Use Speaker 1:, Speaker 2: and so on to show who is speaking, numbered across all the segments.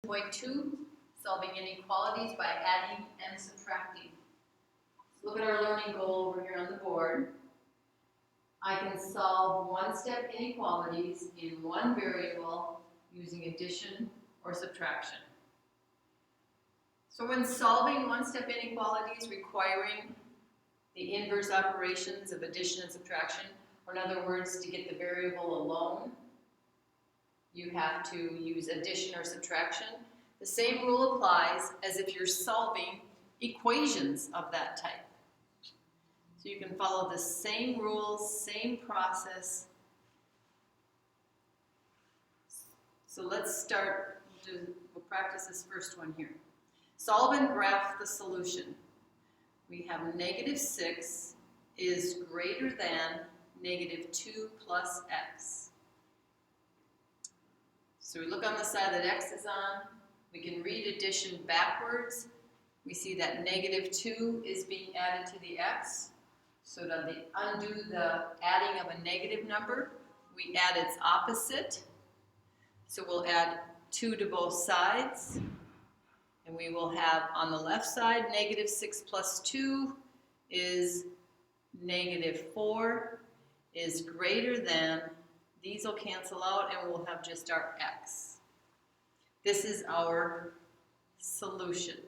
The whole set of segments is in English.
Speaker 1: L.2.2, solving inequalities by adding and subtracting. So look at our learning goal over here on the board. I can solve one-step inequalities in one variable using addition or subtraction. So when solving one-step inequalities requiring the inverse operations of addition and subtraction, or in other words, to get the variable alone, you have to use addition or subtraction. The same rule applies as if you're solving equations of that type. So you can follow the same rules, same process. So let's start, we'll practice this first one here. Solve and graph the solution. We have -6 is greater than -2 plus x. So we look on the side that x is on. We can read addition backwards. We see that -2 is being added to the x. So to undo the adding of a negative number, we add its opposite. So we'll add 2 to both sides. And we will have on the left side, -6 plus 2 is -4 is greater than, these will cancel out and we'll have just our x. This is our solution,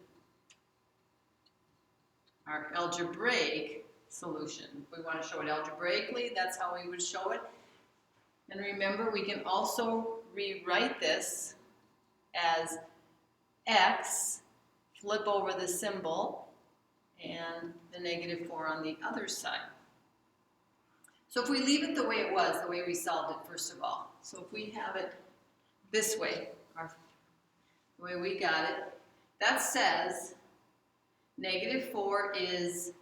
Speaker 1: our algebraic solution. If we want to show it algebraically, that's how we would show it. And remember, we can also rewrite this as x, flip over the symbol, and the -4 on the other side. So if we leave it the way it was, the way we solved it first of all, so if we have it this way, the way we got it, that says -4 is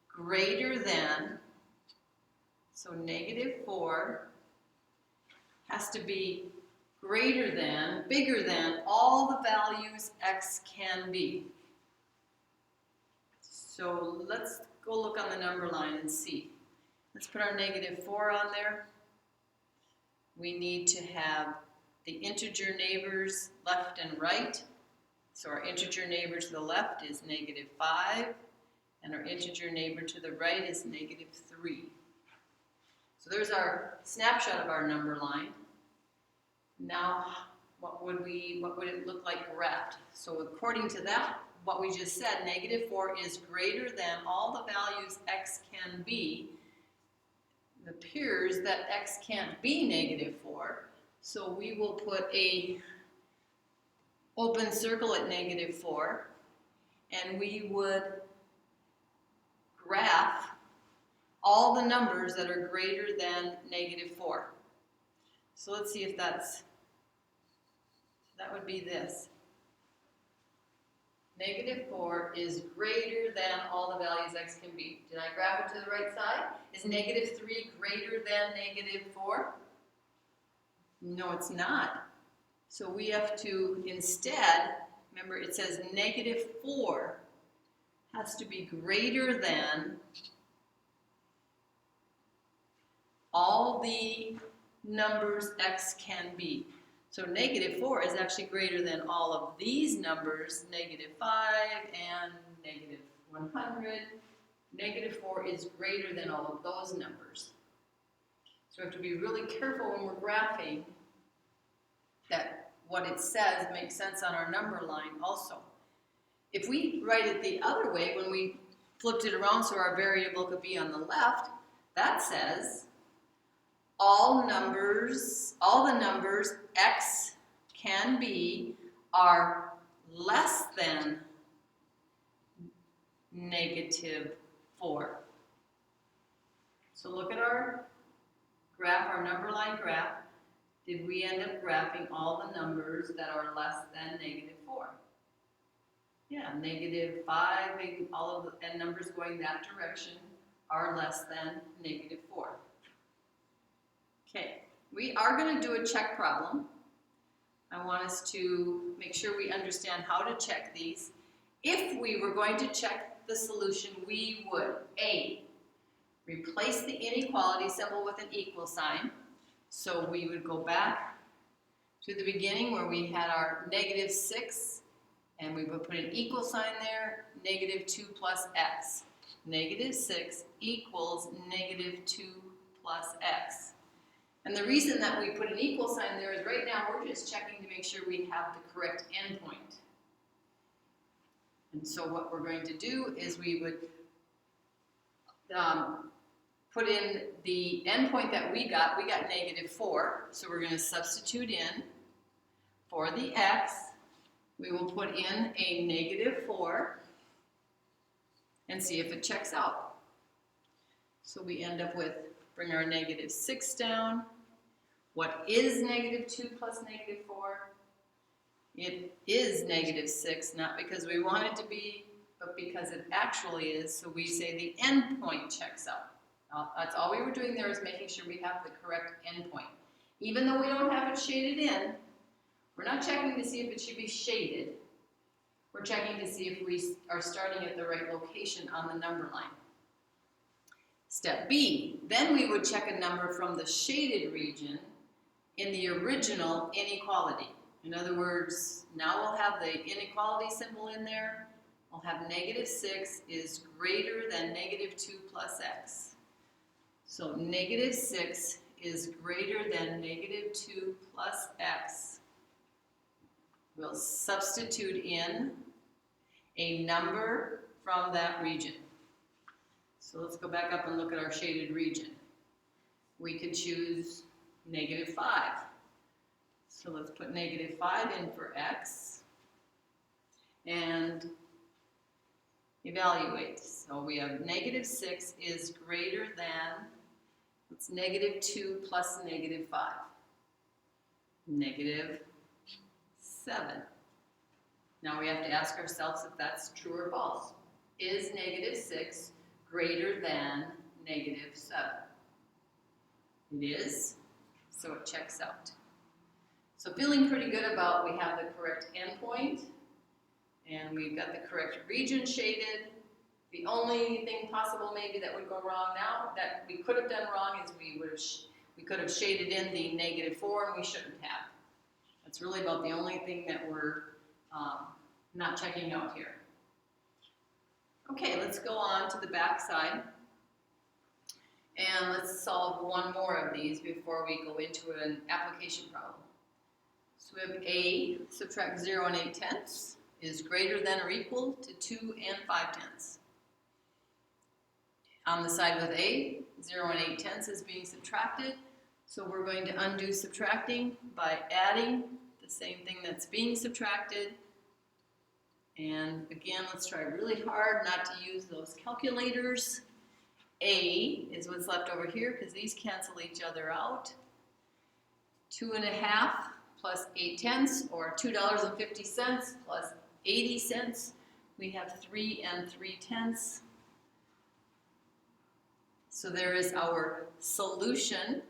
Speaker 1: greater than, so -4 has to be greater than, bigger than all the values x can be. So let's go look on the number line and see. Let's put our -4 on there. We need to have the integer neighbors left and right. So our integer neighbor to the left is -5, and our integer neighbor to the right is -3. So there's our snapshot of our number line. Now, what would it look like graphed? So according to that, what we just said, -4 is greater than all the values x can be. It appears that x can't be -4, so we will put a open circle at -4, and we would graph all the numbers that are greater than -4. So let's see if that would be this. -4 is greater than all the values x can be. Did I graph it to the right side? Is -3 greater than -4? No, it's not. So we have to instead, remember it says -4 has to be greater than all the numbers x can be. So -4 is actually greater than all of these numbers, -5 and -100. -4 is greater than all of those numbers. So we have to be really careful when we're graphing that what it says makes sense on our number line also. If we write it the other way, when we flipped it around so our variable could be on the left, that says all the numbers x can be are less than -4. So look at our graph, our number line graph. Did we end up graphing all the numbers that are less than -4? Yeah, -5, and all of the numbers going that direction are less than -4. Okay, we are going to do a check problem. I want us to make sure we understand how to check these. If we were going to check the solution, we would A, replace the inequality symbol with an equal sign. So we would go back to the beginning where we had our -6, and we would put an equal sign there, -2 plus x. -6 equals -2 plus x. And the reason that we put an equal sign there is right now we're just checking to make sure we have the correct endpoint. And so what we're going to do is we would put in the endpoint that we got -4, so we're going to substitute in for the x. We will put in a -4 and see if it checks out. So we end up with, bring our -6 down. What is -2 plus -4? It is -6, not because we want it to be, but because it actually is. So we say the endpoint checks out. That's all we were doing there, is making sure we have the correct endpoint. Even though we don't have it shaded in, we're not checking to see if it should be shaded. We're checking to see if we are starting at the right location on the number line. Step B, then we would check a number from the shaded region in the original inequality. In other words, now we'll have the inequality symbol in there. We'll have -6 is greater than -2 plus x. So -6 is greater than -2 plus x. We'll substitute in a number from that region. So let's go back up and look at our shaded region. We could choose -5. So let's put -5 in for x and evaluate. So we have -6 is greater than, it's -2 plus -5. -7. Now we have to ask ourselves if that's true or false. Is -6 greater than -7? It is, so it checks out. So feeling pretty good about we have the correct endpoint, and we've got the correct region shaded. The only thing possible maybe that would go wrong now, that we could have done wrong, is we could have shaded in the -4, and we shouldn't have. That's really about the only thing that we're not checking out here. Okay, let's go on to the back side, and let's solve one more of these before we go into an application problem. So we have A, subtract 0 and 8/10 is greater than or equal to 2 and 5/10. On the side with A, 0 and 8/10 is being subtracted, so we're going to undo subtracting by adding the same thing that's being subtracted. And again, let's try really hard not to use those calculators. A is what's left over here because these cancel each other out. 2.5 plus 8/10, or $2.50 plus 80 cents. We have 3 and 3/10. So there is our solution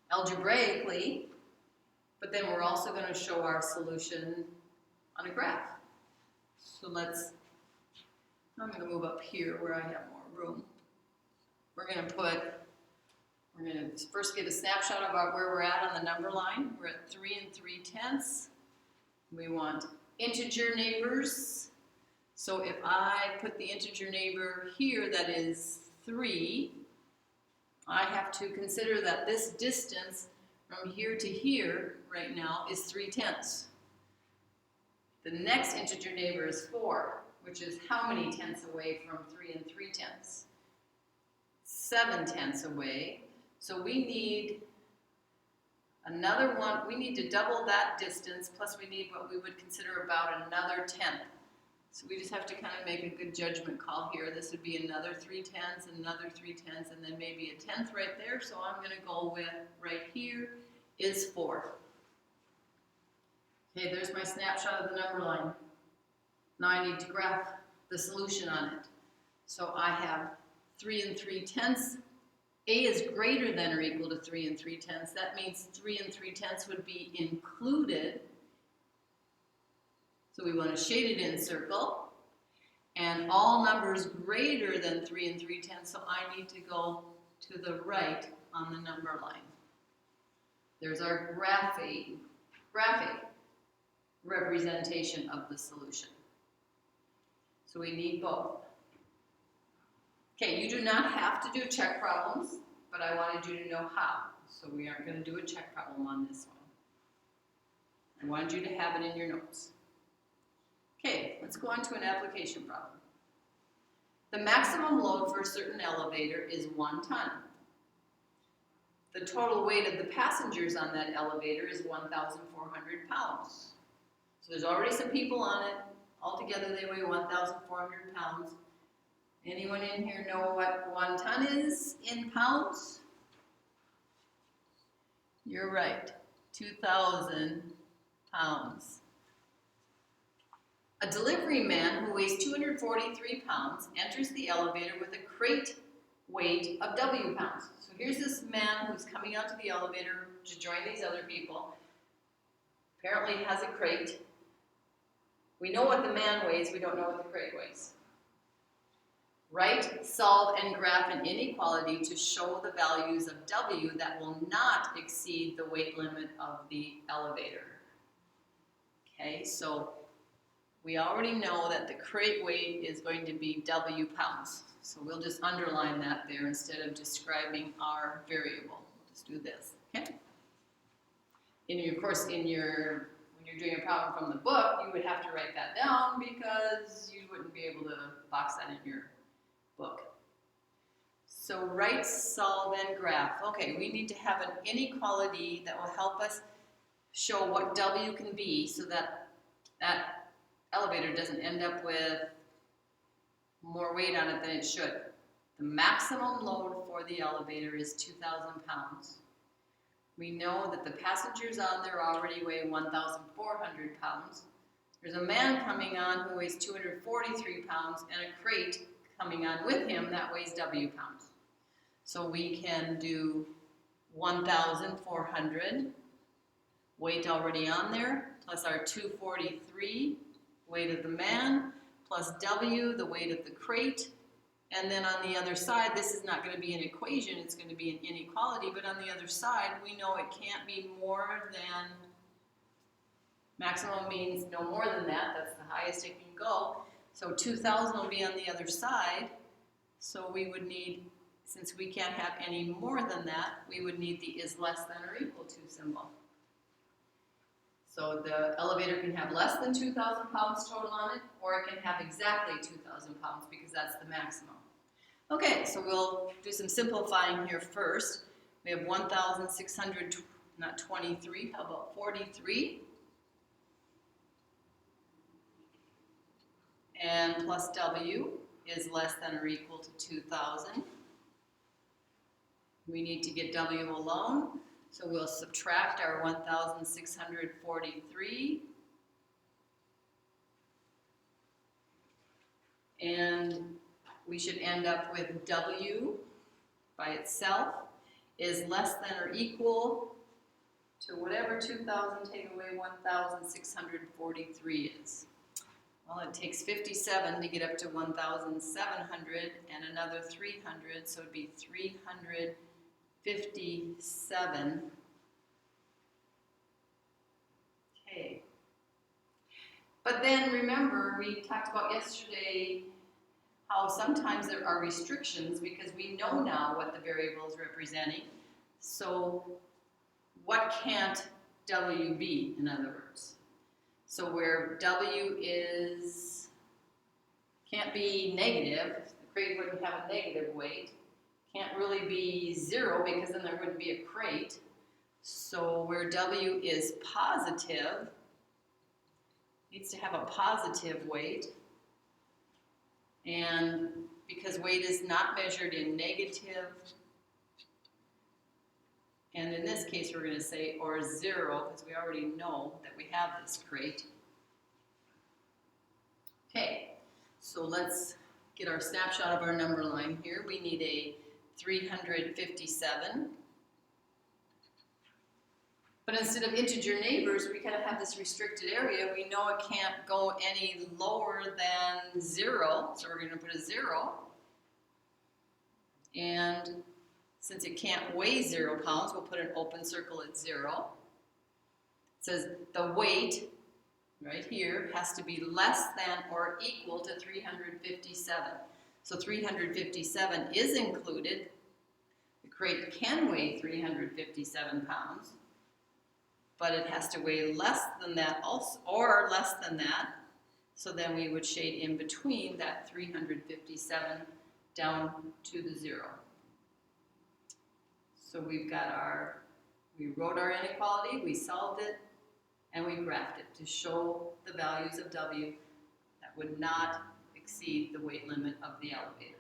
Speaker 1: algebraically, but then we're also going to show our solution on a graph. So I'm going to move up here where I have more room. We're going to first get a snapshot of where we're at on the number line. We're at 3 and 3/10. We want integer neighbors. So if I put the integer neighbor here, that is 3, I have to consider that this distance from here to here right now is 3/10. The next integer neighbor is 4, which is how many tenths away from 3 and 3/10? 7/10 away. So we need another one. We need to double that distance, plus we need what we would consider about another tenth. So we just have to kind of make a good judgment call here. This would be another 3/10, another 3/10, and then maybe a tenth right there. So I'm going to go with right here is 4. Okay, there's my snapshot of the number line. Now I need to graph the solution on it. So I have 3 and 3/10. A is greater than or equal to 3 and 3/10. That means 3 and 3/10 would be included. So we want to shade it in circle. And all numbers greater than 3 and 3/10, so I need to go to the right on the number line. There's our graphic representation of the solution. So we need both. Okay, you do not have to do check problems, but I wanted you to know how. So we aren't going to do a check problem on this one. I wanted you to have it in your notes. Okay, let's go on to an application problem. The maximum load for a certain elevator is 1 ton. The total weight of the passengers on that elevator is 1,400 pounds. So there's already some people on it. Altogether they weigh 1,400 pounds. Anyone in here know what 1 ton is in pounds? You're right, 2,000 pounds. A delivery man who weighs 243 pounds enters the elevator with a crate weight of W pounds. So here's this man who's coming out to the elevator to join these other people. Apparently has a crate. We know what the man weighs, we don't know what the crate weighs. Write, solve, and graph an inequality to show the values of W that will not exceed the weight limit of the elevator. Okay, so we already know that the crate weight is going to be W pounds. So we'll just underline that there instead of describing our variable. We'll just do this, okay? Of course, when you're doing a problem from the book, you would have to write that down because you wouldn't be able to box that in your book. So write, solve, and graph. Okay, we need to have an inequality that will help us show what W can be so that that elevator doesn't end up with more weight on it than it should. The maximum load for the elevator is 2,000 pounds. We know that the passengers on there already weigh 1,400 pounds. There's a man coming on who weighs 243 pounds and a crate coming on with him that weighs W pounds. So we can do 1,400 weight already on there, plus our 243 weight of the man, plus W, the weight of the crate. And then on the other side, this is not going to be an equation, it's going to be an inequality, but on the other side, we know it can't be more than, maximum means no more than that, that's the highest it can go. So 2,000 will be on the other side, so we would need, since we can't have any more than that, we would need the is less than or equal to symbol. So the elevator can have less than 2,000 pounds total on it, or it can have exactly 2,000 pounds because that's the maximum. Okay, so we'll do some simplifying here first. We have 1,600, not 23, how about 43? And plus W is less than or equal to 2,000. We need to get W alone. So we'll subtract our 1,643, and we should end up with W by itself is less than or equal to whatever 2,000 take away 1,643 is. Well, it takes 57 to get up to 1,700 and another 300, so it'd be 357. Okay. But then remember, we talked about yesterday how sometimes there are restrictions because we know now what the variable is representing. So what can't W be, in other words? So where W can't be negative, the crate wouldn't have a negative weight. Can't really be 0 because then there wouldn't be a crate. So where W is positive, needs to have a positive weight. And because weight is not measured in negative, and in this case we're going to say or 0 because we already know that we have this crate. Okay, so let's get our snapshot of our number line here. We need a 357. But instead of integer neighbors, we kind of have this restricted area. We know it can't go any lower than 0, so we're going to put a 0. And since it can't weigh 0 pounds, we'll put an open circle at 0. It says the weight, right here, has to be less than or equal to 357. So 357 is included. The crate can weigh 357 pounds, but it has to weigh less than that also, or less than that. So then we would shade in between that 357 down to the 0. So we've got we wrote our inequality, we solved it, and we graphed it to show the values of W that would not exceed the weight limit of the elevator.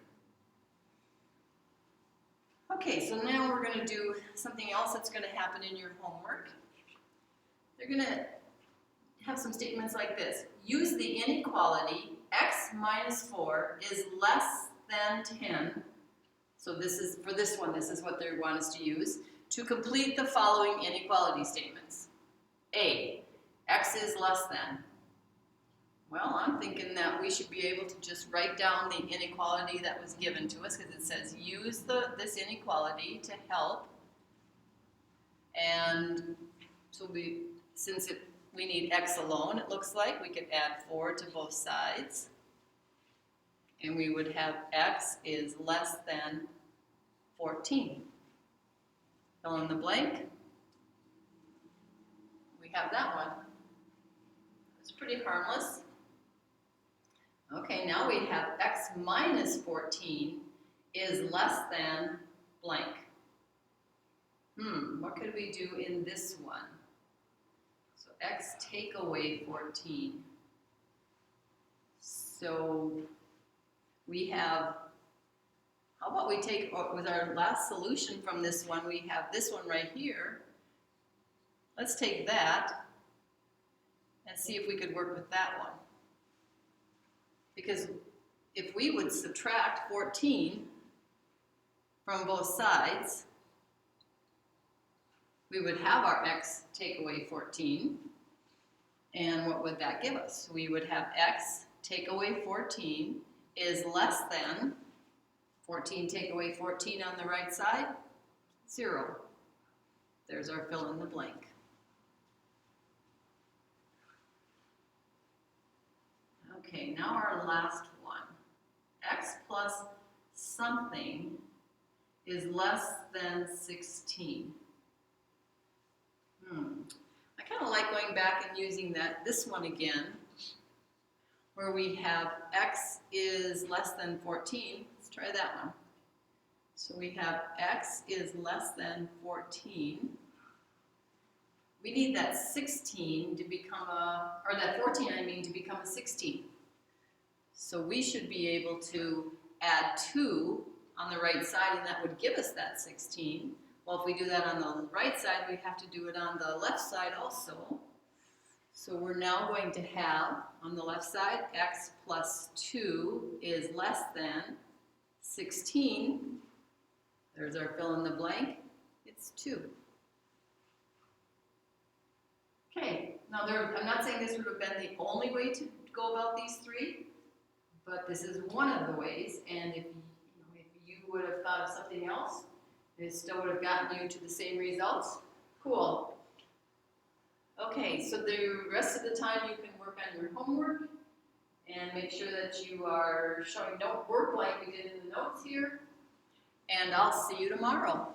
Speaker 1: Okay, so now we're going to do something else that's going to happen in your homework. They're going to have some statements like this. Use the inequality x minus 4 is less than 10. So this is, for this one, this is what they want us to use, to complete the following inequality statements. A, x is less than. Well, I'm thinking that we should be able to just write down the inequality that was given to us, because it says use this inequality to help. And so since we need x alone, it looks like, we could add 4 to both sides. And we would have x is less than 14. Fill in the blank. We have that one. It's pretty harmless. Okay, now we have x minus 14 is less than blank. What could we do in this one? So x take away 14. So we have, how about we take, with our last solution from this one, we have this one right here. Let's take that and see if we could work with that one. Because if we would subtract 14 from both sides, we would have our x take away 14. And what would that give us? We would have x take away 14 is less than 14 take away 14 on the right side, 0. There's our fill in the blank. Okay, now our last one. X plus something is less than 16. I kind of like going back and using this one again, where we have x is less than 14. Let's try that one. So we have x is less than 14. We need that 16 to become or that 14, I mean, to become a 16. So we should be able to add 2 on the right side, and that would give us that 16. Well, if we do that on the right side, we have to do it on the left side also. So we're now going to have, on the left side, x plus 2 is less than 16. There's our fill in the blank. It's 2. Okay, now I'm not saying this would have been the only way to go about these 3, but this is one of the ways, and if you would have thought of something else, it still would have gotten you to the same results. Cool. Okay, so the rest of the time you can work on your homework and make sure that you are showing don't work like we did in the notes here. And I'll see you tomorrow.